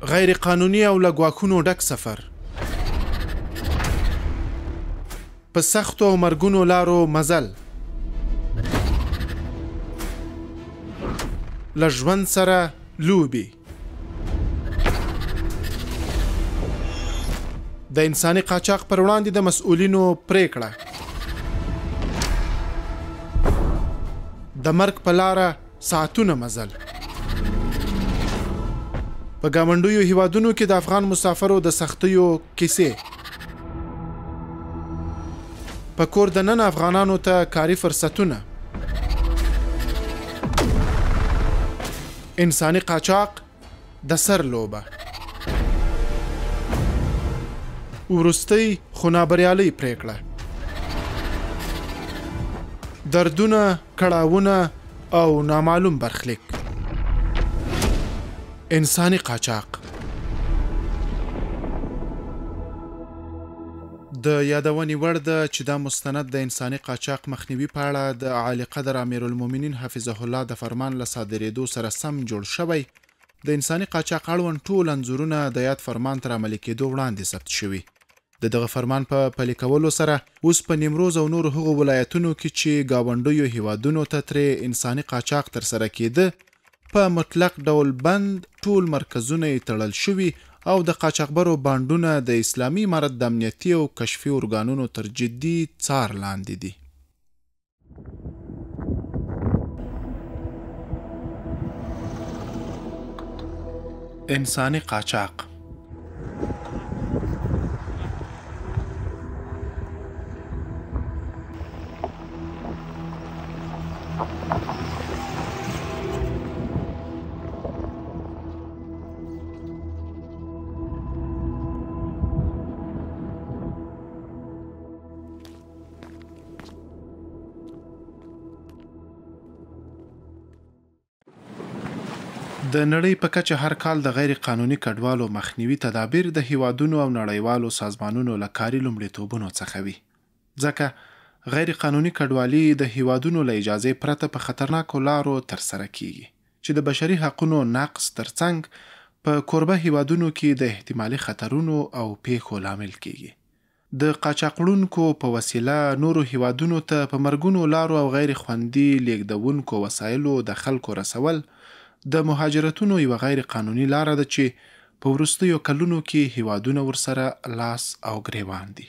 غیر قانوني او له ګواښونو ډک سفر، په سختو او مرګونو لارو مزل، له ژوند سره لوبې، د انساني قاچاق پر وړاندې د مسؤلینو پریکړه، د مرګ په لاره ساعتونه مزل. په ګاونډیو هیوادونو کې د افغان مسافرو د سختیو کیسې، په کور دننه افغانانو ته کاري فرصتونه، انساني قاچاق د سر لوبه، وروستۍ خو نابریالۍ پریکړه، دردونه، کړاوونه او نامعلوم برخلیک. انساني قاچاق. د یادونې وړ ده چې دا مستند د انساني قاچاق مخنیوي په اړه د اعلی قدر امیرالمؤمنین حفظه الله د فرمان له صادرېدو سره سم جوړ شوی. د انساني قاچاق اړوند ټول انځورونه د یاد فرمان تر عملي کېدو وړاندې ثبت شوي. د دغه فرمان په پلي کولو سره اوس په نیمروز او نورو هغو ولایتونو کې چې ګاونډیو هیوادونو ته ترې انساني قاچاق ترسره کېده په مطلق ډول بند، ټول مرکزونه یې تړل شوي او د قاچاقبرو بانډونه د اسلامي امارت د امنیتي او کشفي ارګانونو تر جدي څار لاندې دي. انساني قاچاق. د نړۍ په کچه هر کال د غیر قانوني کډوالو مخنیوي تدابیر د هیوادونو او نړیوالو سازمانونو له کاري لومړیتوبونو څخه وي. ځکه غیر قانوني کډوالي د هیوادونو له اجازې پرته په خطرناکو لارو ترسره کیږي چې د بشري حقونو نقض ترڅنګ په کوربه هیوادونو کې د احتمالي خطرونو او پیښو لامل کیږي. د قاچاقړونکو په وسیله نورو هیوادونو ته په مرګونو لارو او غیر خوندي لیږدونکو وسایلو د خلکو رسول د مهاجرتونو یوه غیر قانوني لاره ده چې په وروستیو کلونو کې هیوادونه ورسره لاس او ګریوان دي.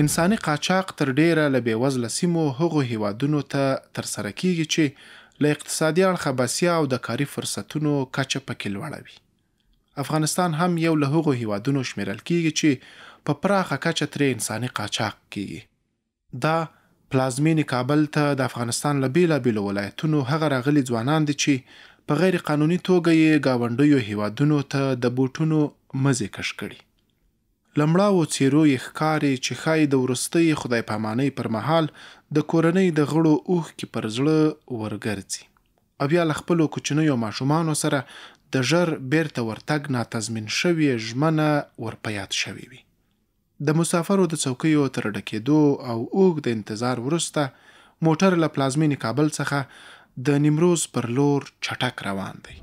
انساني قاچاق تر ډیره له بېوزله سیمو هغو هیوادونو ته ترسره کیږي چې له اقتصادي اړخه بسیا او د کاري فرصتونو کچه پکې لوړه وي. افغانستان هم یو له هغو هیوادونو شمیرل کیږي چې په پراخه کچه ترې انساني قاچاق کیږي. دا پلازمینې کابل ته د افغانستان له بیلابیلو ولایتونو هغه راغلي ځوانان دي چې په غیر قانوني توګه یې ګاونډیو هیوادونو ته د بوټونو مزې کش کړي. لمړاوو څیرو یې ښکاري چې ښایي د وروستۍ خدای پامانۍ پر مهال د کورنۍ د غړو اوښکې پر زړه ورګرځي او بیا له خپلو کوچنیو ماشومانو سره د ژر بیرته ورتګ ناتضمین شوې ژمنه ورپه یاد شوې وي. د مسافرو د څوکیو تر ډکېدو او اوږد انتظار وروسته موټر له پلازمینې کابل څخه د نیمروز پر لور چټک روان دی.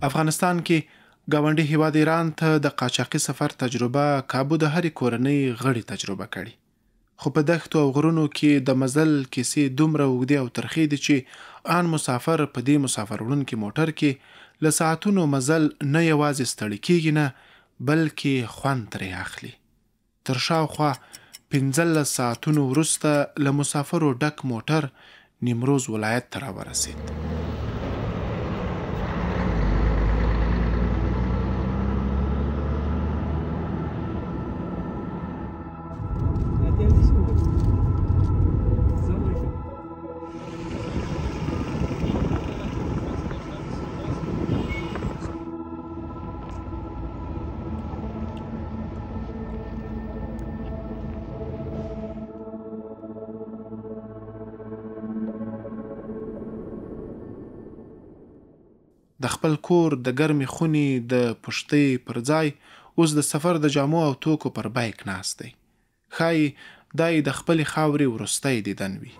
افغانستان کې ګاونډي هیواد ایران ته د قاچاقي سفر تجربه کابو د هرې کورنۍ غړي تجربه کړي. خو په دښتو او غرونو کې د مزل کیسې دومره اوږدې او ترخې دي چې آن مسافر په دې مسافر وړونکي موټر کې له ساعتونو مزل نه یوازې ستړي کیږي نه بلکې خوند ترې اخلي. تر شاوخوا 15 ساعتونو وروسته له مسافرو ډک موټر نیمروز ولایت ته راورسېد. د خپل کور د ګرمې خونې د پشتۍ پر ځای اوس د سفر د جامو او توکو پر بایک ناست دی. ښایي دا یې د خپلې خاورې وروستی دیدن وي.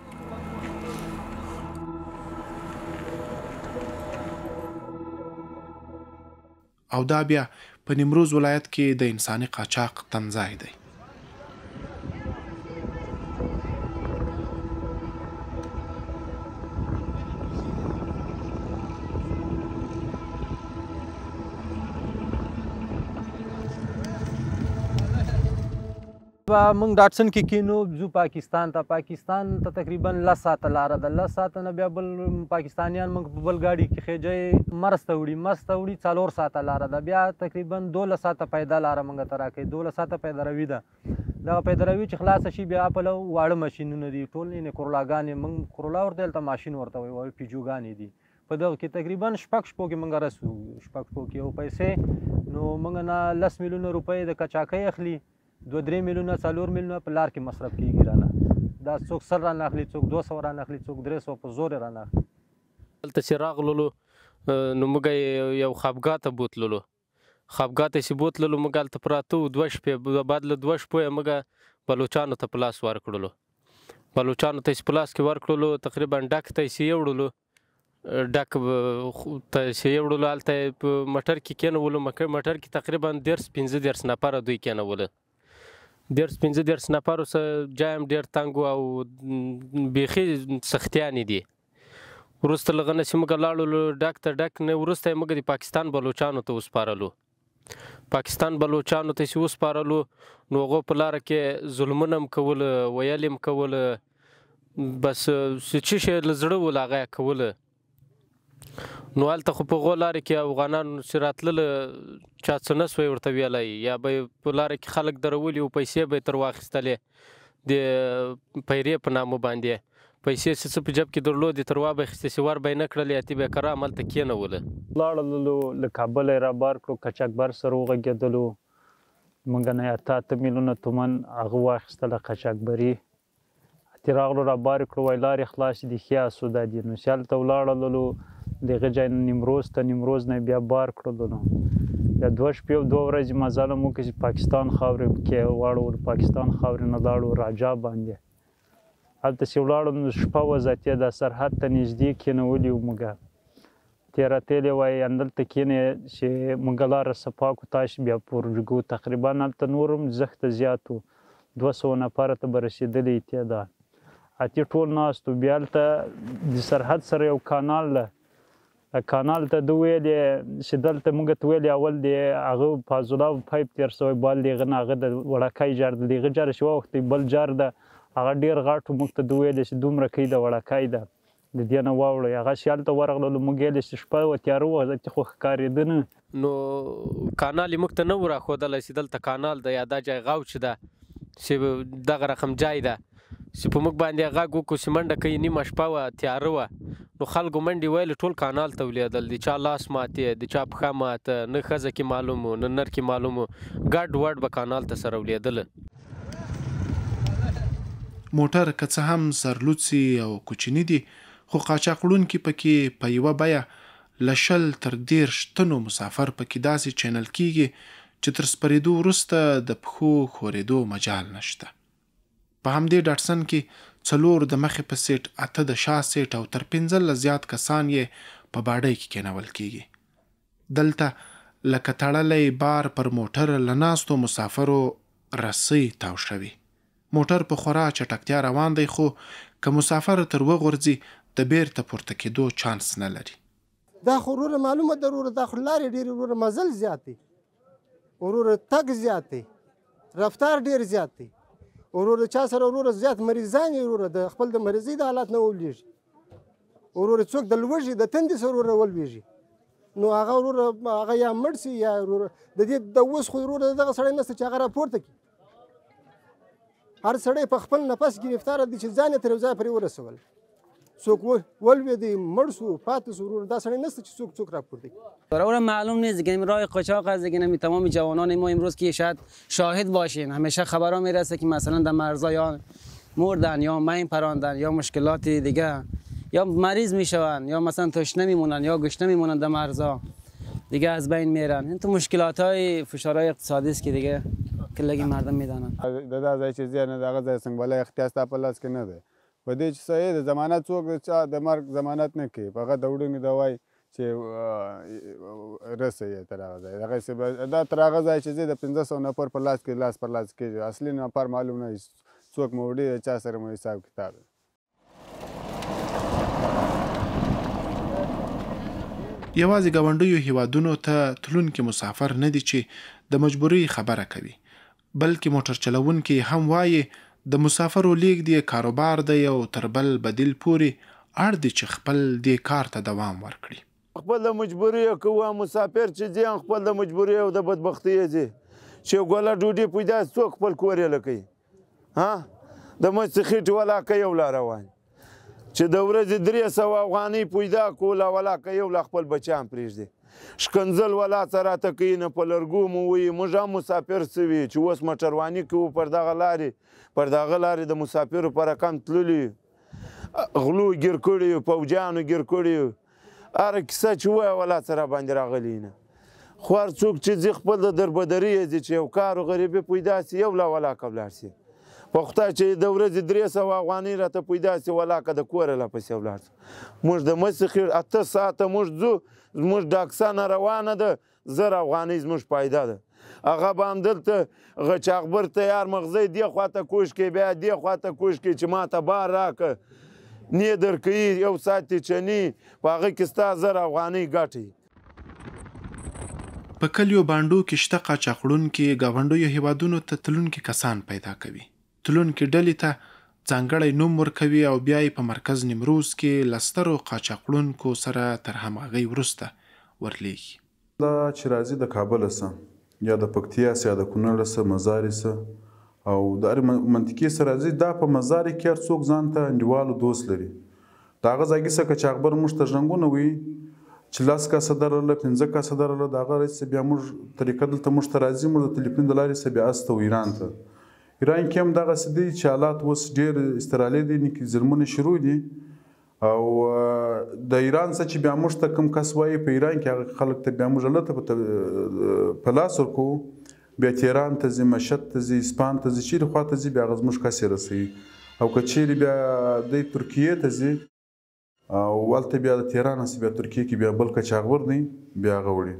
او دا بیا په نیمروز ولایت کې د انساني قاچاق تمځای دی. موږ ډاټسن کې کینو ځو پاکستان ته تقریبا 10 ساعته لاره ده. 10 ساعته نه بیا بل پاکستانیان موږ په بل ګاډي کې خېجئ مرسته وړي 4 ساعته لاره ده. بیا تقریبا 12 ساعته پیدا لاره موږ ته راکوي. 12 ساعته پیداروي ده. دغه پیداروي چې خلاصه شي بیا په واړه ماشینونه دي ټول یې کرولاګانې موږ کرولا ورته هلته ماشین ورته وایي پیجوګانې دي. په دغه کې تقریبا 6 شپو کې موږ رسو. 6 شپو کې یو پیسې نو موږ نه 10 میلیونه روپۍ د کچاکۍ اخلي. 2-3 میلیونه 4 میلیونه په لار کې مصرف کېږي رانه. دا څوک 100 رانه اخلي، څوک 200 رانه اخلي، څوک 300 په زور رانه اخلي. دلته چې راغللو نو موږ یو خوابګاه ته بوتللو. خوابګاه ته چې بوتللو موږ هلته پراته وو 2 شپې. بعد له 2 شپو یې موږ بلوچانو ته په لاس ورکړلو. بلوچانو ته چې په لاس کې ورکړلو تقریبا ډک ته یې یوړلو. ډک ته چې یوړلو هلته یې په موټر کې کېنولو. موټر کې تقریبا 15 نفره دوی کېنوله. 15 نفرو سره جای هم ډېر تنګ و او بیخي سختیانې دي. وروسته له هغه نه چې موږ لاړو ډک ته ډک نه وروسته یې موږ د پاکستان بلوچانو ته وسپارلو. پاکستان بلوچانو ته چې وسپارلو نو هغو په لاره کې ظلمونه هم کوله، ویل هم کوله، بس څه شی له زړه ول هغه یې کوله. نو هلته خو په هغو لارې کې افغانان چې راتلله چا څه نه سوی ورته ویلی، یا به یې په لاره کې خلک درولي او پیسې به یې تر واخیستلې د پیرې په نامه باندې. پیسې چې څه په جب کې درلودې تر وا به یې اخیستې چې ور به یې نه کړلې اتې به یې کره هملته کېنوله. لاړلو له کابله یې رابار کړو، قاچاقبر سره وغږېدلو. موږ نه 8 میلیونه تومن هغه واخیستله قاچاقبري. اتې راغلو رابار کړو وایي لارې خلاصې دي ښه سودا دي. نو چې هلته ولاړلو دغه ځای نیمروز ته، نیمروز نه بیا بار کړلو. نو بیا 2 شپې او 2 ورځې مزل هم وکړو چې پاکستان خاورې کې واړو. پاکستان خاورې نه لاړو راجا باندې. هلته چې ولاړو نو شپه وځاتې د سرحد ته نږدې کېنولي وو موږ. تېره تېلې وایي همدلته کېنئ چې موږ لاره صفا کړو تاسې بیا پورجګو. تقریبا هلته نور هم زښته زیات وو. 200 نفره ته به رسېدلي تعداد. اتې ټول ناست وو. بیا هلته د سرحد سره یو کانال ده. کانال ته ده ویلې چې دلته موږ ته ویلې اول د هغه فاضلاب پایپ تېر شوی بال د هغه نه هغه د وړکۍ جار ده. د هغه جار چې واوښتی بل جار ده هغه ډېر غټ و. موږ ته ده ویلې چې دومره کوي د وړکۍ ده د دې نه واوړئ. هغه چې هلته ورغللو موږ ویلې چې شپه وه تیاره وه ځکه خو ښکارېده نه. نو کانال یې موږ ته نه و راښودلی چې دلته کانال ده یا دا ځای غوچ ده چې دغه رقم ځای ده چې په موږ باندې غږ وکړو چې منډه کوي. نیمه شپه وه تیاره وه. نو خلکو منډې ویلې ټول کانال ته ولیدل. د چا لاس ماتې، د چا پښه ماته، نه ښځه کې معلوم و نه نر کې معلوم و. ګډ وډ به کانال ته سره ولیدله. موټر که څه هم سرلوڅي او کوچني دي خو قاچاق وړونکي پکې په یوه بیه له 20 تر 30 تنو مسافر پکې داسې چینل کېږي چې تر سپرېدو وروسته د پښو ښورېدو مجال نشته. په همدې ډاټسن کې 4 د مخې په سیټ، 8 د شا سیټ او تر 15 زیات کسان یې په باډۍ کې کېنول کېږي. دلته لکه تړلی بار پر موټر له ناستو مسافرو رسۍ تاو شوي. موټر په خورا چټکتیا روان دی خو که مسافر تر وغورځي د بیرته پورته کېدو چانس نه لري. دا خو وروره معلومه ده وروره دا خو لارې ډېرې وروره مزل زیات دی، وروره تګ زیات دی، رفتار ډېر زیات دی. وروره چا سره وروره زیات مریضان یې وروره د خپل د مریضۍ د حالات نه ولوېږي. وروره څوک د لوږې د تندې سره وروره ولوېږي نو هغه وروره هغه یا مړ سي یا وروره د دې د اوس خو وروره دغه سړی نشته چې هغه راپورته کړي. هر سړی په خپل نفس گرفتاره دی چې ځان یې تر یو ځایه پورې ورسول. څوک ولوېدی مړ سو پاتې سو وروره دا سړی نشته چې څوک راپورته کړي. برای معلوم نیست دیگه راه قاچاق است دیگه. تمام جوانان ما امروز که شاید شاهد باشین همیشه خبرها میرسه که مثلا در مرزا یا مردن یا مین پراندن یا مشکلات دیگه. یا مریض میشوند یا مثلا تشنه میمونن یا گشنه میمونن در مرزها دیگه از بین میرن. این تو مشکلات های فشارهای اقتصادی است که دیگه کلگی مردم میدانن. دا ځای چې ځای نه دغه ځای څنګه بله اختیار ستا په لاس کې نه دی. په دې چې صحیح د ضمانت څوک د چا د مرګ ضمانت نه کوي، فقط د وړوني د وایي چې رسوي تر هغه ځای. دغسې دا تر هغه ځای چې ځي د 500 نفر په لاس کې لاس پر لاس کېږي، اصلي نفر معلوم نه وي څوک مو وړي د چا سره مو حساب کتاب دی. یوازې ګاونډیو هیوادونو ته تلونکي مسافر نه دي چې د مجبورۍ خبره کوي، بلکې موټر چلونکي هم وایي د مسافرو لیږد یې کاروبار دی او تر بل بدیل پورې اړ دي چې خپل دې کار ته دوام ورکړي. خپل د مجبورۍ کوه مسافر چې ځي خپل د مجبورۍ او د بدبختۍ ځي چې ګوله ډوډۍ پیدا څوک خپل کور یې لکوي د مستې خېټې ولاکه یو لا روان چې د ورځې 300 افغانۍ پیدا کوله ولاکه یو لا خپل بچیان پرېږدي شکنځل ولا څه راته کوي نه په لرګو مو وایي موږ هم مسافر سوي چې اوس موټرواني کوو پر دغه لارې د مسافرو په رقم تللي غلو ګیر کړي پوجیانو ګیر کړي هره کیسه چې ووایه ولا څه راباندې راغلي نه. خو هر څوک چې ځي خپل د دربدري یې ځي چې یو کار و غریبي پیدا سي یو لا ولاکه ولاړ سي په خدای چې د ورځې 300 افغانۍ راته پیدا سي ولاکه د کوره لا پسې ولاړ سي. موږ د مستې خېټ 8 ساعته موږ ځو زموږ ډاکسانه روانه ده 1000 افغانۍ زموږ پیدا ده. هغه به همدلته غچاغبر تیار مغزی دې خواته کوش کې بیا دې خواته کوش کې چې ماته بار راکړه نه درکوي یو ساعت چني په هغه کې ستا 1000 افغانۍ ګټي. په کلیو بانډو کې شته قاچاقړونکي ګاونډیو هیوادونو ته تلونکي کسان پیدا کوي. تلونکي ډلې ته ځانګړی نوم ورکوي او بیا یې په مرکز نیمروز کې له سترو قاچاقړونکو سره تر همغږۍ وروسته ورلیږي. دا چې راځي د کابله څه یا د پکتیا څه یا د کونړ څه مزارې څه او د هرې منطقې څه راځي دا په مزارې کې هر څوک ځان ته انډیوالو دوست لري. د هغه ځای کې څه قاچاقبر موږ ته ژرنګونه وي چې 10 کاسه درله 15 کاسه درله د هغه څه بیا موږ طریقه دلته موږ ته راځي موږ د تلیفون د لارې څه بیا استو ایران ته. ایران کې هم دغسې دی چې حالات اوس ډېر استرالی دي نکې ظلمونه شروع دي او د ایران څه چې بیا موږ ته کوم کس وایي په ایران کې هغه خلک ته بیا موږ هلته په لاس ورکوو بیا تهران ته ځي مشهد ته ځي اسپان ته ځي چیرې خواته ځي بیا هغه زموږ کس یې رسوي او که چیرې بیا دی ترکیې ته ځي او هلته بیا د تهران هسې بیا ترکیې کې بیا بل قاچاقبر دی بیا هغه وړي.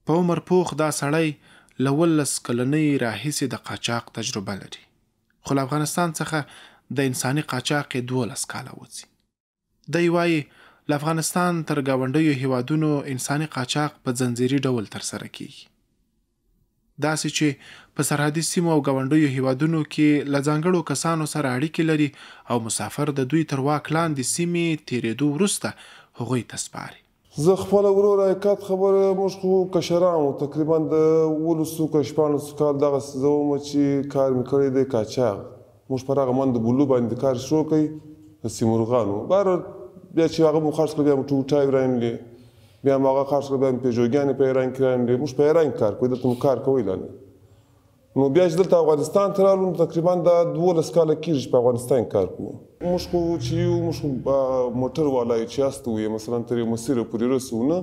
په عمر پوخ دا سړی له 19 کلنۍ راهیسې د قاچاق تجربه لري، خو له افغانستان څخه د انساني قاچاق یې 12 کاله وځي. دی وایي له افغانستان تر ګاونډیو هیوادونو انساني قاچاق په ځنځیري ډول ترسره کیږي، داسې چې په سرحدي سیمو او ګاونډیو هیوادونو کې له ځانګړو کسانو سره اړیکې لري او مسافر د دوی تر واک لاندې سیمې تیرېدو وروسته هغوی ته سپاري. زه خپله ورور حقیقت خبره موږ خو کشران وو تقریبا د 12 که 14 کال دغسې زه وم چې کار مې کړی دی قاچاق. موږ پر هغه من د بلو باندې کار شروع کړی د سیمرغانو بهر بیا چې هغه مو خرڅ کړه بیا مو ټوټای رانیولې بیا مو هغه خرڅ کړه بیا مو پېژوګیانې په ایران کې رانیولې موږ په ایران کې کار کوو دلته مو کار کوی لا نه. نو بیا چې دلته افغانستان ته رالو نو تقریبا دا 12 کاله کېږي چې په افغانستان کار کوو. موږ خو چې یو موږ خو موټر والا یو چې هستو یې مثلا تر یو مسیره پورې رسو نه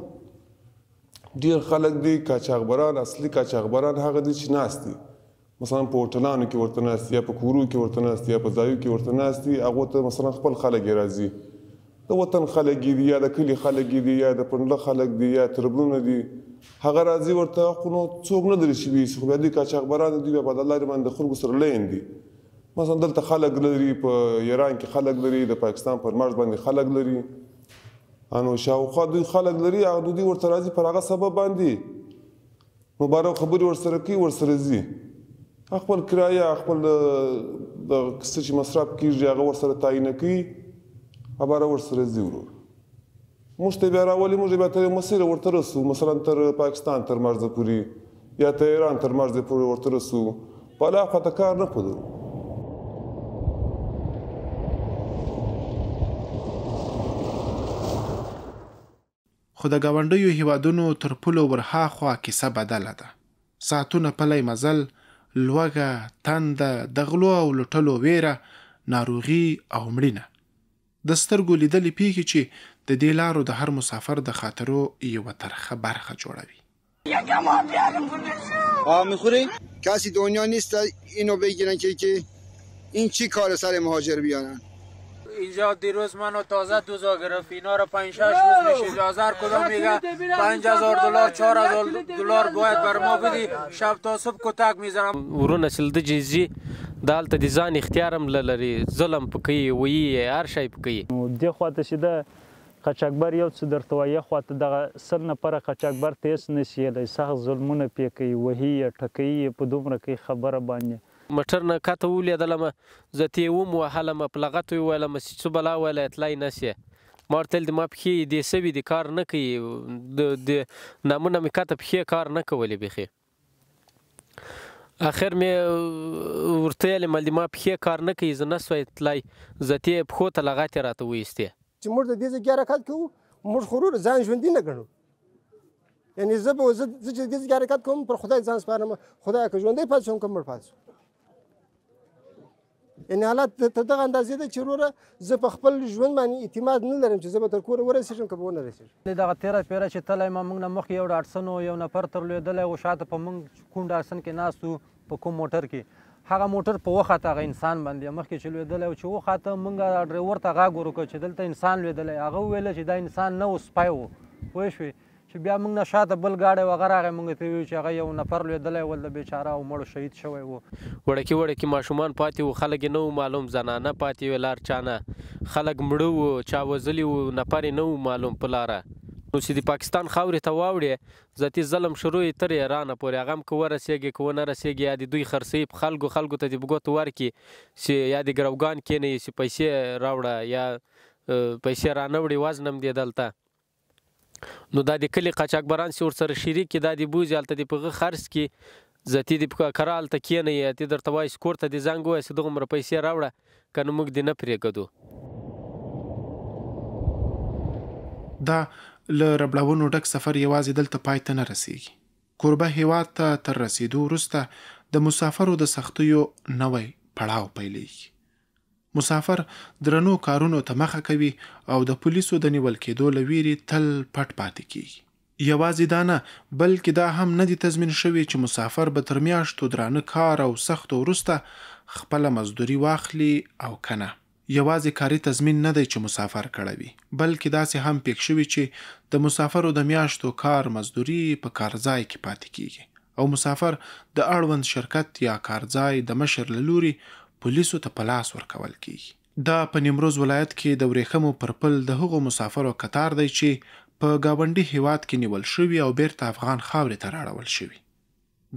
ډېر خلک دي قاچاقبران اصلي قاچاقبران هغه دي چې ناست دي مثلا په هوټلانو کې ورته ناست دي یا په کورو کې ورته ناست دي یا په ځایو کې ورته ناست دي هغو ته مثلا خپل خلک یې راځي د وطن خلک دي یا د کلي خلک دي یا د پنډله خلک دي یا تربرونه دي هغه راځي ورته خو نو څوک نه لري چې ویسي خو بیا دوی قاچاقبران دي بیا په دغه لارې باندې د خلکو سره لین دي. مثلا دلته خلک لري په ایران کې خلک لري د پاکستان پر مرز باندې خلک لري انو شاوخوا دوی خلک لري هغه دوی ورته راځي پر هغه سبب باندې مبارک خبرې ورسره کوي ورسره ځي خپل کرایه خپل د څه چې مصرف کېږي هغه ورسره تعینه کوي خبره ورسره ځي ورور موږ ته بیا راولي موږ بیا تر مسیره ورته رسو مثلا تر پاکستان تر مرزه پورې یا تر ایران تر مرزه پورې ورته رسو په لا خواته کار نه کوو. خو د ګاونډیو هیوادونو تر پولو ورهاخوا کیسه بدله ده. ساعتونه پلی مزل، لوږه، تنده، د غلو او لوټلو ویره ناروغي او مړینه. د سترګو لیدلې پیښې چې د دې لارو د هر مسافر د خاطرو یوه ترخه برخه جوړوي. میخوری؟ کسی دنیا نیست اینو بگیرن که این چی کار سر مهاجر بیانن. اینجا دیروز منو تازه دوزا گرفت، اینا رو 5-6 روز میشه اجازه هر کدام میگه $5000 $4000 باید بر ما بدی، شب تا صبح کتک میزنم. ورونه چې د جزي د هلته د ځان اختیار هم لري، ظلم په کوي، ویي هر شی په کوي. دې خواته چې د قاچاقبر یو څه درته وایي، خواته دغه 100 نفره قاچاقبر ته هېڅ نشي یلی، سخت ظلمونه پې کوي، وهي یې ټکوي یې په دومره کوي خبره باندې. موټر نه کته ولیدلم، زه ترې وموهلم، په لغت یې وویلم چې څه بلا ویلی تلی نه شې. ما ورته ویل د ما پښې دې سوي دي، کار نه کوي، د نامونه مې کته پښې کار نه کولې بیخي. اخر مې ورته ویلم د ما پښې کار نه کوي، زه نه سوی تلی، زه ترې پښو ته لغت یې راته وایستې. چې موږ د دې ځای کې حرکت کوو، موږ خو ورور ځان ژوندي نه ګڼو. یعنې زه چې د دې ځای کې حرکت کوم، پر خدای ځان سپارم، خدایه که ژوندی پاتې شم که مړ پاتې شم. یعنې حالت تر دغه اندازې ده چې وروره زه په خپل ژوند باندې اعتماد نه لرم چې زه به تر کوره ورسېږم که به ونه رسېږم. دغه تېره پیره چې تلی ما موږ نه مخکې یو ډاټسن و، یو نفر ترلوېدلی و، شاته په موږ کوم ډاټسن کې ناست و په کوم موټر کې، هغه موټر په وخته هغه انسان باندې مخکې چې لوېدلی و، چې وخته موږ ډریور ته غږ ورکړ چې دلته انسان لوېدلی. هغه وویله چې دا انسان نه و، سپی و. پوه شوې؟ چې بیا موږ نه شاته بل ګاډی و، هغه راغی موږ ته وویل چې هغه یو نفر لوېدلی ول، د بېچاره او مړو شهید شوی و. وړکي وړکي ماشومان پاتې وو، خلک یې نه وو معلوم، زنانه پاتې وې لار چانه، خلک مړه وو، چا وژلي وو، نفر یې نه وو معلوم په لاره. نو چې د پاکستان خاورې ته واوړې، ذاتي ظلم شروع یې تر ایرانه پورې، هغه هم که ورسېږي که ونه رسېږي، یا د دوی خرڅوي په خلکو ته د بګوتو ورکړي چې یا د ګروګان کېنوي چې پیسې راوړه یا پیسې رانه وړي، وزن هم دی دلته. نو دا د کلي قاچاقبران چې ورسره شریک کړي، دا د بوځي هلته د په هغه خرڅ کړي، ذاتي د کره هلته کېنوي، یا تی درته وایي چې کور ته دې زنګ ووایه چې دغومره پیسې راوړه، که نه موږ دې نه پرېږدو. دا له ربړونو ډک سفر یوازې دلته پای ته نه رسیږي. کوربه هیواد ته تر رسیدو وروسته د مسافرو د سختیو نوی پړاو پیلېږي. مسافر درنو کارونو ته مخه کوي او د پولیسو د نیول کېدو له ویرې تل پټ پاتې کیږي. یوازې دا نه، بلکې دا هم نه دي تضمین شوي چې مسافر به تر میاشتو درانه کار او سختو وروسته خپله مزدوري واخلي او که نه. یوازې کاري تضمین نه دی چې مسافر کړوي، بلکې داسې هم پیښ شوي چې د مسافرو د میاشتو کار مزدوري په کارځای کې پاتې کیږي او مسافر د اړوند شرکت یا کارځای د مشر له لوري پولیسو ته په لاس ورکول کیږي. دا په نیمروز ولایت کې د ورېښمو پر پل د هغو مسافرو قطار دی چې په ګاونډي هیواد کې نیول شوي او بیرته افغان خاورې ته راړول شوي.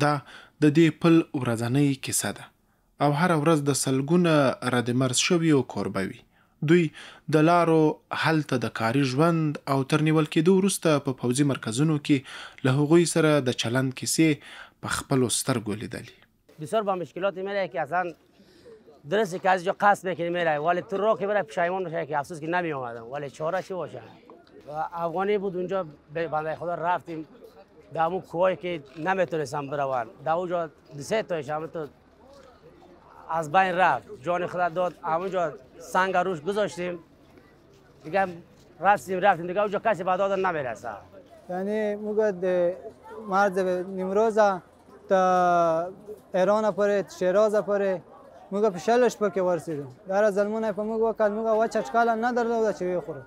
دا د دې پل ورځنۍ کیسه ده او هره ورځ د سلګونه ردمرز شوي او کوربه وي. دوی د لارو هلته د کاري ژوند او تر نیول کېدو وروسته په پوځي مرکزونو کې له هغوی سره د چلند کیسې په خپلو سترګو لیدلي. بسیار با مشکلاتی میره که اصلا درسته که از اینجا قصد بکنی میره، ولی تو راه که بره پشیمان بشه که افسوس که نمی اومدم، ولی چاره چی باشه؟ افغانی بود اونجا، بنده خدا رفتیم در همون کوهایی که نمیتونستم بروم، در اونجا 2-3 تایش همه تو از بین رفت، جان خدا داد، همونجا سنگ روش گذاشتیم دیگه، رفتیم دیگه اونجا کسی به دادن نمیرسه. یعنی موقع مرز نیمروز تا ایران پره شیراز پره موقع پیشلش پکه ورسیدم، در زلمونه په موقع وکړ موقع و چچکاله نه درلوده چې بخوره.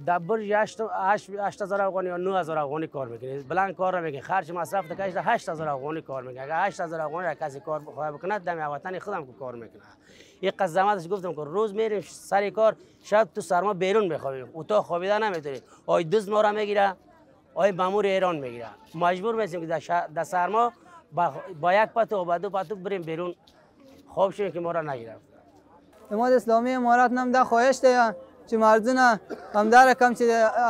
در برج 8000 افغانی یا 9000 افغانی کار میکنه، بلند کار نمیکنه، خرج مصرف تکش 8000 افغانی کار میکنه. اگر 8000 افغانی را کسی کار بخواد بکنه، دم وطن خودم که کار میکنه. یک قزمتش گفتم که روز میریم سر کار، شب تو سرما بیرون بخوابیم، اتاق خوابیده نمیتونی، آی دزد ما را میگیره، آی مامور ایران میگیره، مجبور میشیم که در سرما با یک پتو و با 2 پتو بریم بیرون خواب شیم که ما را نگیرفت. اماد اسلامی امارات نم ده خواهش ده چې مرزونه همدار کم چې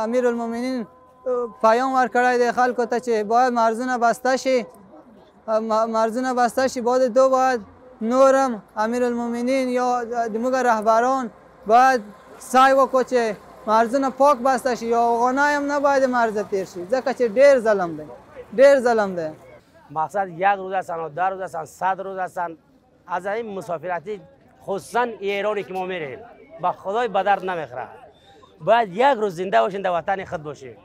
امیرالمومنین پیام ورکړی دی خلکو ته چې باید مرزونه بسته شي، مرزونه بسته شي. بعد دو باید نورم امیرالمومنین یا موږ رهبران باید سعی وکړو چې مرزونه پاک بسته شي، یا افغانای هم نباید مرز تیر شي، ځکه چې ډیر ظلم دی، ډیر ظلم دی. مقصد 1 روز هستن و 10 روز هستن، 100 روز هستن، از این مسافرتی خصوصا ایرانی که ما میریم با خدای به درد نمیخوره. باید یک روز زنده باشین در وطن خود باشین.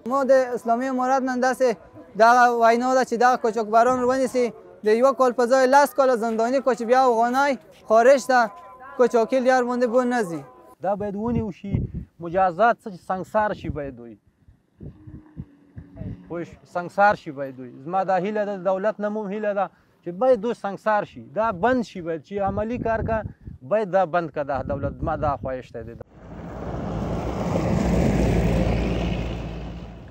ما د اسلامي امارات نن داسې دغه وینا ده چې دغه کوچکبران رو ونیسي د یوه کال په ځای 10 کاله زنداني کړو چې بیا افغانۍ خارج ته کوچاکي لار باندې بون نه ځي. دا باید ونیو شي، مجازات سنګسار شي باید دوی پوه سنګسار شي باید دوی. زما دا هیله ده، د دولت نه هم هیله ده چې باید دوی سنګسار شي، دا بند شي، باید چې عملي کار کا باید دا بند که دا دولت. ما دا خواهش دی.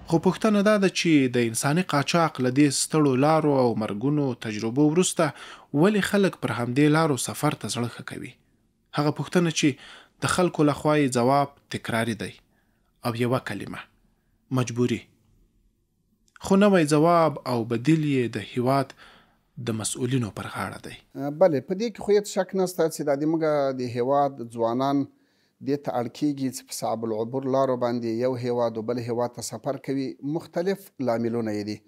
خو پوښتنه دا ده چې د انساني قاچاق له دې ستړو لارو او مرګونو تجربو وروسته ولې خلک پر همدې لارو سفر ته زړه ښه کوي؟ هغه پوښتنه چې د خلکو لخوا یې ځواب تکراري دی او یوه کلمه: مجبوري. خو نوی ځواب او بدیل یې د هیواد د مسؤلینو پر غاړه دی. بله، په دې کې خو هېڅ شک نشته چې دا زموږ د هیواد ځوانان دې ته اړ کېږي چې په صعب العبور لارو باندې یو هیواد و بل هیواد ته سفر کوي. مختلف لاملونه یې دي،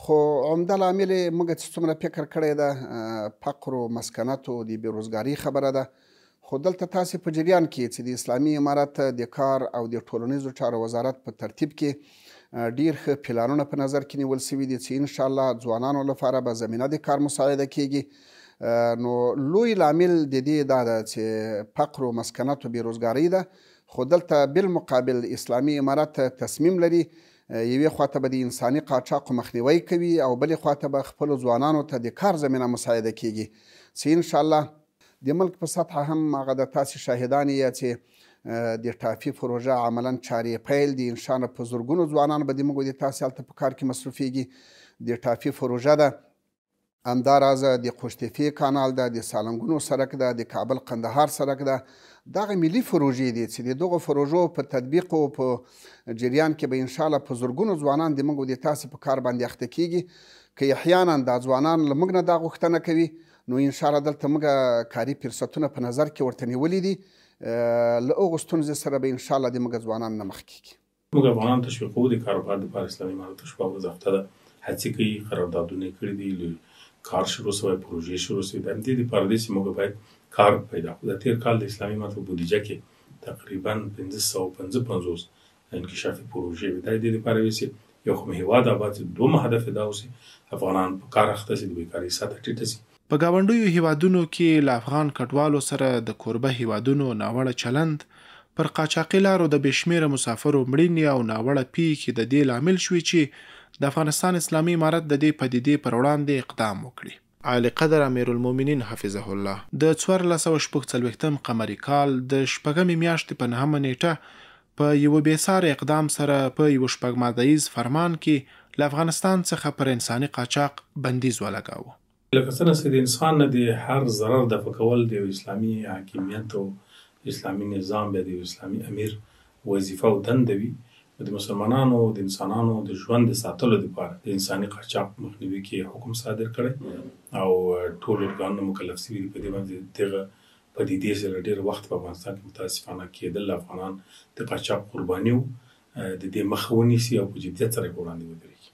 خو عمده لامل یې موږ چې څومره فکر کړی ده فقر و مسکنت و د بېروزګاري خبره ده. خو دلته تاسې په جریان کې چې د اسلامي امارت د کار او د ټولنیزو چارو وزارت په ترتیب کې ډیر ښه پلانونه په نظر کې نیول سوي دي چې انشاءالله ځوانانو لپاره به زمینه د کار مساعده کیږي. نو لوی لامل د دې دا ده چې فقر و مسکنت و بېروزګاري ده. خو دلته بالمقابل اسلامي امارت تصمیم لري یوې خواته به د انساني قاچاقو مخنیوی کوي او بلې خواته به خپلو ځوانانو ته د کار زمینه مساعده کیږي چې انشاءالله د ملک په سطحه هم هغه د تاسې شاهدان یې چې د ټافي پروژه عملا چارې پیل دي. انشاءالله په زرګونو ځوانان به زموږ د تاسې هلته په کار کې مصروفیږي. د ټافي پروژه ده، همداراز د قوشتېپې کانال ده، د سالنګونو سړک ده، د کابل قندهار سړک ده. دغه ملي پروژې دي چې د دغو پروژو په تطبیق او په جریان کې به انشاءالله په زرګونو ځوانان زموږ د تاسې په کار باندې اخته کیږي. که احیانا دا ځوانان له موږ نه دا غوښتنه کوي نو انشاءالله دلته موږ کاري فرصتونه په نظر کې ورته نیولي دي. له هغو ستونزې سره به انشاءالله د موږ ځوانان نه مخ کیږي. موږ افغانان تشویقوو د کاروبار دپاره اسلامي امارت تشویق وظیفته ده، هڅې کوي، قراردادونه یې کړي دي، کار شروع شوی، پروژې شروع شوي. د همدې دپاره دی چې موږ باید کار پیدا کړو. د تېر کال د اسلامي امارت په بودیجه کې تقریبا 555 انکشافي پروژې وې. دا د دې دپاره وې چې یو خو هېواد آباد شي، دویم هدف یې دا و چې افغانان په کار اخته شي، د بیکارۍ سطحه ټیټه شي. په ګاونډیو هیوادونو کې له افغان کډوالو سره د کوربه هیوادونو ناوړه چلند پر قاچاقي لارو د بې شمېره مسافرو مړینې او ناوړه پیښې د دې لامل شوي چې د افغانستان اسلامي امارت د دې پدیدې پر وړاندې اقدام وکړي. عالی قدر امیرالمؤمنین حفظه الله د 1446 قمري کال د شپږمې میاشتې په 9مه نیټه په یوه بېساره اقدام سره په یوه شپږمادهیز فرمان کې له افغانستان څخه پر انساني قاچاق بندیز ولګاوه. لکه څنګه چې د انسان نه د هر ضرر دفع کول د اسلامي حاکمیت او اسلامي نظام بیا د اسلامي امیر وظیفه او دنده وي، د مسلمانانو د انسانانو د ژوند د ساتلو لپاره د انساني قاچاق مخنیوي کې حکم صادر کړی او ټول ارګانونه مکلف شوي دي په دې باندې. دغه پدیدې سره ډېر وخت په افغانستان کې متاسفانه کېدل افغانان د قاچاق قرباني وو، د دې مخه ونیسي او په جدیت سره یې په وړاندې ودرېږي.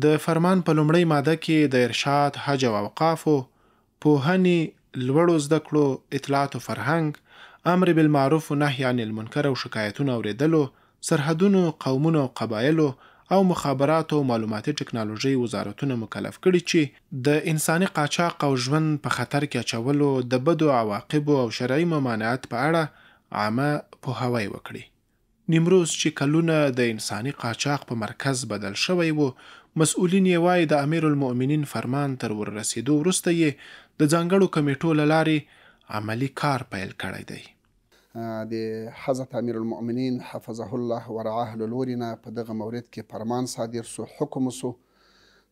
د فرمان په لومړۍ ماده کې د ارشاد، حج او اوقافو، پوهنې، لوړو زده کړو، اطلاعات و فرهنګ، امر بالمعروف و نهي عن المنکر او شکایتونو اورېدلو، سرحدونو، قومونو او قبایلو او مخابراتو او معلوماتي ټکنالوژۍ وزارتونه مکلف کړي چې د انساني قاچاق او ژوند په خطر کې اچولو، د بدو عواقبو او شرعي ممانعت په اړه عامه پوهاوی وکړي. نیمروز چې کلونه د انساني قاچاق په مرکز بدل شوی و، مسؤلین یې وایي د امیرالمؤمنین فرمان تر ورسېدو وروسته یې د ځانګړو کمیټو له لارې عملي کار پیل کړی دی. د حضرت امیرالمؤمنین حفظه الله ورعاه له لوري نه په دغه مورد کې فرمان صادر سو، حکم وسو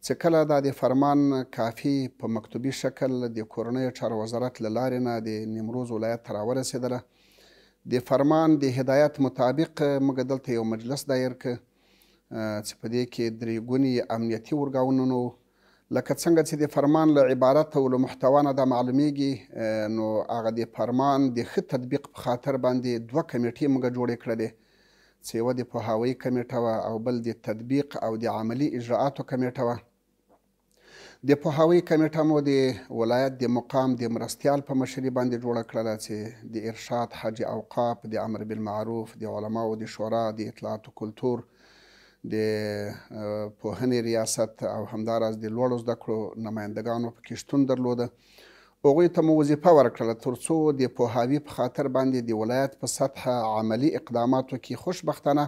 چې کله دا د فرمان کافي په مکتوبي شکل د کورنیو چارو وزارت له لارې نه د نیمروز ولایت ته راورسېدله. د فرمان د هدایت مطابق موږ دلته یو مجلس دایر که چې په دې کې 3 ګونې امنیتي ارګاونونه لکه څنګه چې د فرمان له عبارت او له محتوا نه دا معلومیږي، نو هغه د فرمان د ښه تطبیق په خاطر باندې 2 کمیټې موږ جوړې کړلې چې یوه د پوهاوي کمیټه وه او بل د تطبیق او د عملي اجراعاتو کمیټه وه. د پوهاوي کمیټه مو د ولایت د مقام د مرستیال په مشري باندې جوړه کړله چې د ارشاد، حج اوقاف، د امر بالمعروف، د علماو د شورا، د اطلاعات و کلتور، د پوهنې ریاست او همداراز د لوړو زده کړو نمایندګانو پکې شتون درلوده. هغوی ته مو وظیفه ورکړله تر څو د پوهاوي په خاطر باندې د ولایت په سطحه عملي اقداماتو کې خوشبختانه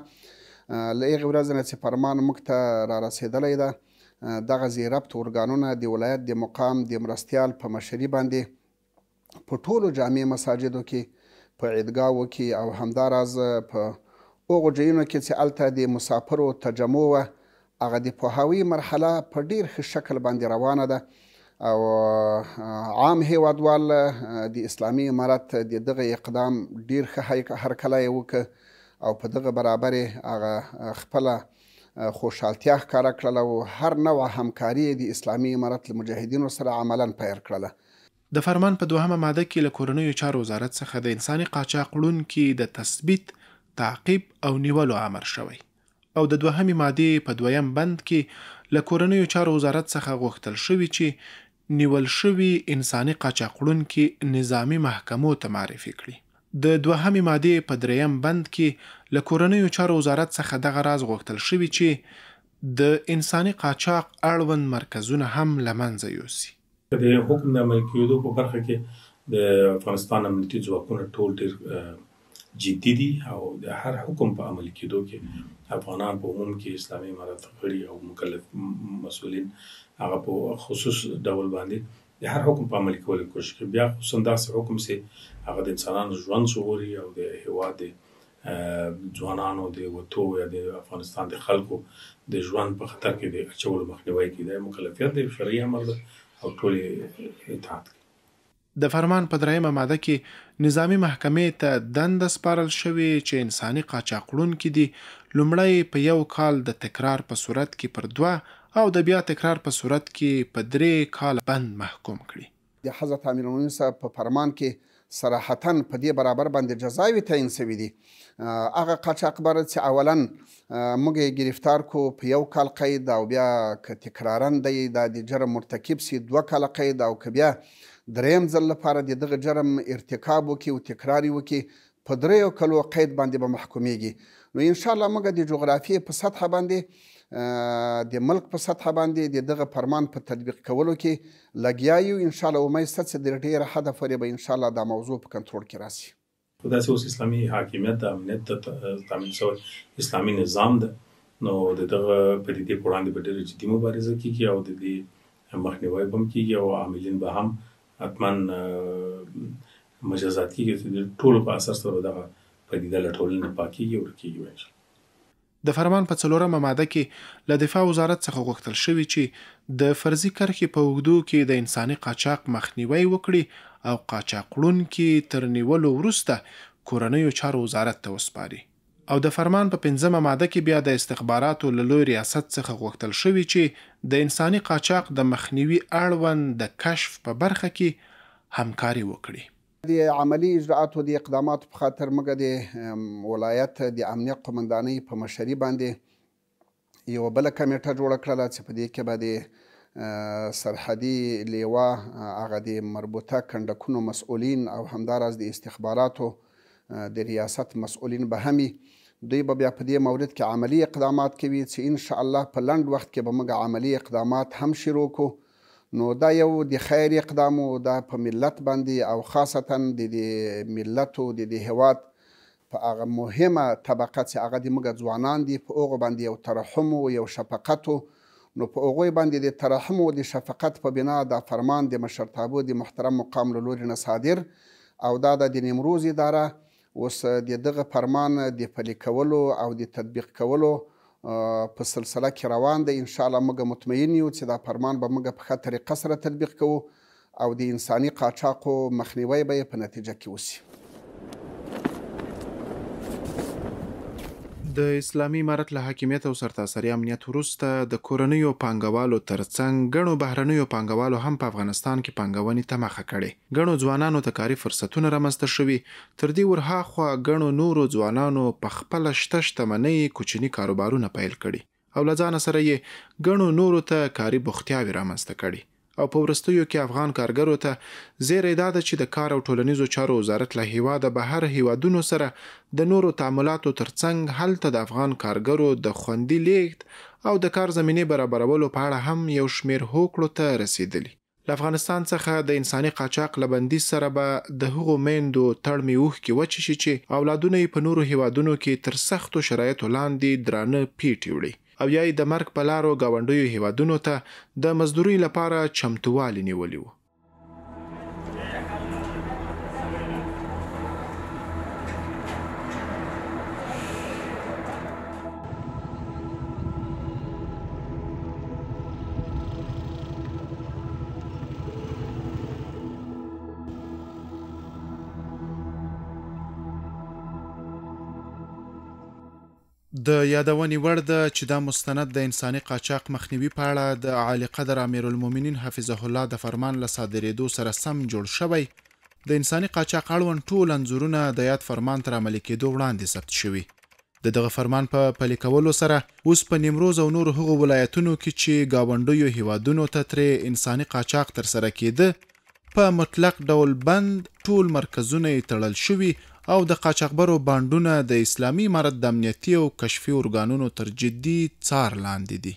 له هغې ورځې نه چې فرمان موږ ته را رسېدلی ده دغه ضربت ارګانونه د ولایت د مقام د مرستیال په مشري باندې په ټولو جامع مساجدو کې، په عیدګاهو کې او همداراز په هغو ځایونو کې چې هلته د مسافرو تجمع وه، هغه د پوهاوي مرحله په ډېر ښه شکل باندې روانه ده او عام هیوادوال د اسلامي امارت د دغه اقدام ډېر ښه هرکلی یې وکړ او په دغه برابر یې هغه خپله خوشحالتیا ښکاره کړله او هر نوع همکاري د اسلامي امارت له مجاهدینو سره عملا پیل کړله. د فرمان په 2مه ماده کې له کورنیو چارو وزارت څخه د انساني قاچاق وړونکي د تثبیت، تعقیب او نیولو امر شوی او د 2مې مادې په 2م بند کې له کورنیو چارو وزارت څخه غوښتل شوي چې نیول شوي انساني قاچاق وړونکي نظامي محکمو ته معرفي کړي. د 2مې مادې په 3م بند کې له کورنیو چارو وزارت څخه دغه راز غوښتل شوي چې د انساني قاچاق اړوند مرکزونه هم له منځه یوسي. د حکم د عملي کېدو په برخه کې د افغانستان امنیتي ځواکونه ټول ډېر جدي دي او د هر حکم په عملي کېدو کې افغانان په عموم کې اسلامي امارت غړي او مکلف مسؤلین هغه په خصوص ډول باندې د هر حکم په عملي کولو کوشش کوي. بیا خصوصا داسې حکم چې هغه د انسانانو ژوند ژغوري او د هېواد د ځوانانو د وتو یا د افغانستان د خلکو د ژوند په خطر کې د اچولو مخنیوی کوي. دا مکلفیت دی، شرعي امر ده او ټول اطاعت کوي. د فرمان په 3مه ماده کې نظامی محکمې ته دنده سپارل شوې چې انساني قاچاق وړونکي دي لومړی په 1 کال د تکرار په صورت کې پر 2 او د بیا تکرار په صورت کې په 3 کال بند محکوم کړي. د حضرت امیر المؤمنین صاحب په فرمان کې صراحتاً په دې برابر باندې جزاوي تعیین شوي دي. هغه قاچاقبر چې اولا موږ یې گرفتار کو په 1 کال قید او بیا که تکراراً دی د جرم مرتکب سي 2 کال قید او که بیا دریم ځل لپاره د دغه جرم ارتکاب وکړي او تکرار یې وکړي په 3 کالو قید باندې به محکومیږي. نو انشاءالله موږ د جغرافیې په سطحه باندې د ملک په سطحه باندې د دغه فرمان په تطبیق کولو کې لګیا یو. انشاءالله امید شته چې د ډېره حده پورې به انشاءالله دا موضوع په کنټرول کې راشي. خو داسې اوس اسلامي حاکمیت د امنیت تامین شوی اسلامي نظام ده، نو د دغه پدیدې په وړاندې به ډېره جدي مبارزه کېږي او د دې مخنیوی به هم کېږي او عاملین به هم حتما مجازات کېږي چې د ټولو په اساس سره دغه پدیده له ټولنې پاکېږي او ورکېږي. د فرمان په 4مه ماده کې له دفاع وزارت څخه غوښتل شوي چې د فرضي کرښې په اوږدو کې د انساني قاچاق مخنیوی وکړي او قاچاق وړونکي تر نیولو وروسته کورنیو چارو وزارت ته وسپاري. او د فرمان په 5مه ماده کې بیا د استخباراتو له لوی ریاست څخه غوښتل شوي چې د انساني قاچاق د مخنیوي اړوند د کشف په برخه کې همکاري وکړي. د عملی اجراءاتو د اقداماتو په خاطر موږ د ولایت د امنیت قمندانۍ په مشري باندې یوه بله کمیټه جوړه کړله چې په دې کې به د سرحدي لیوا، هغه د مربوطه کنډکونو مسؤلین او همداراز د استخباراتو د ریاست مسؤلین به همي دوی به بیا په دې مورد کې عملی اقدامات کوي چې انشاءالله په لنډ وخت کې به موږ عملی اقدامات هم شروع کړو. نو دا یو د خیر اقدام و، دا په ملت باندې او خاصتا د ملت او د هیواد په هغه مهمه طبقه چې هغه د موږ ځوانان دي په هغو باندې یو ترحم و یو شفقت و. نو په هغوی باندې د ترحم او د شفقت په بنا دا فرمان د مشرتابه د محترم مقام له لوري نه صادر او دا د نیمروز اداره اوس د دغه فرمان د پلي کولو او د تطبیق کولو په سلسله کې روان دی. انشاءالله موږ مطمئن یو چې دا فرمان به موږ په ښه طریقه سره تطبیق کوو او د انساني قاچاقو مخنیوی به یې په نتیجه کې وشي. د اسلامي امارت له حاکمیت او سرتاسري امنیت وروسته د کورنیو پانګوالو ترڅنګ ګڼو بهرنیو پانګوالو هم په افغانستان کې پانګونې ته مخه کړې. ګڼو ځوانانو ته کاري فرصتونه رامنځته شوي. تر دې ورهاخوا ګڼو نورو ځوانانو په خپله شته شتمنۍ کوچني کاروبارونه پیل کړي او له ځانه سره یې ګڼو نورو ته کاري بوختیاوې رامنځته کړي او په وروستیو کې افغان کارګرو ته زیری دا ده چې د کار او ټولنیزو چارو وزارت له هیواده بهر هیوادونو سره د نورو تعاملاتو ترڅنګ هلته د افغان کارګرو د خوندي لیږد او د کار زمینې برابرولو په اړه هم یو شمېر هوکړو ته رسیدلي. له افغانستان څخه د انساني قاچاق له بندیز سره به د هغو میندو تړمې اوښکې وچې شي چې اولادونه یې په نورو هیوادونو کې تر سختو شرایطو لاندې درانه پیټې وړي او یا د مرګ په لارو ګاونډیو هیوادونو ته د مزدورۍ لپاره چمتووالی نیولی و. د یادونې وړ ده چې دا مستند د انساني قاچاق مخنیوي په اړه د اعلی قدر امیرالمؤمنین حفظه الله د فرمان له صادرېدو سره سم جوړ شوی. د انساني قاچاق اړوند ټول انځورونه د یاد فرمان تر عملي کېدو وړاندې ثبت شوي. د دغه فرمان په پلي کولو سره اوس په نیمروز او نورو هغو ولایتونو کې چې ګاونډیو هیوادونو ته ترې انساني قاچاق ترسره کېده په مطلق ډول بند، ټول مرکزونه یې تړل شوي او د قاچاقبرو بانډونه د اسلامي امارت د امنیتي او کشفي ارګانونو تر جدي څار لاندې دي.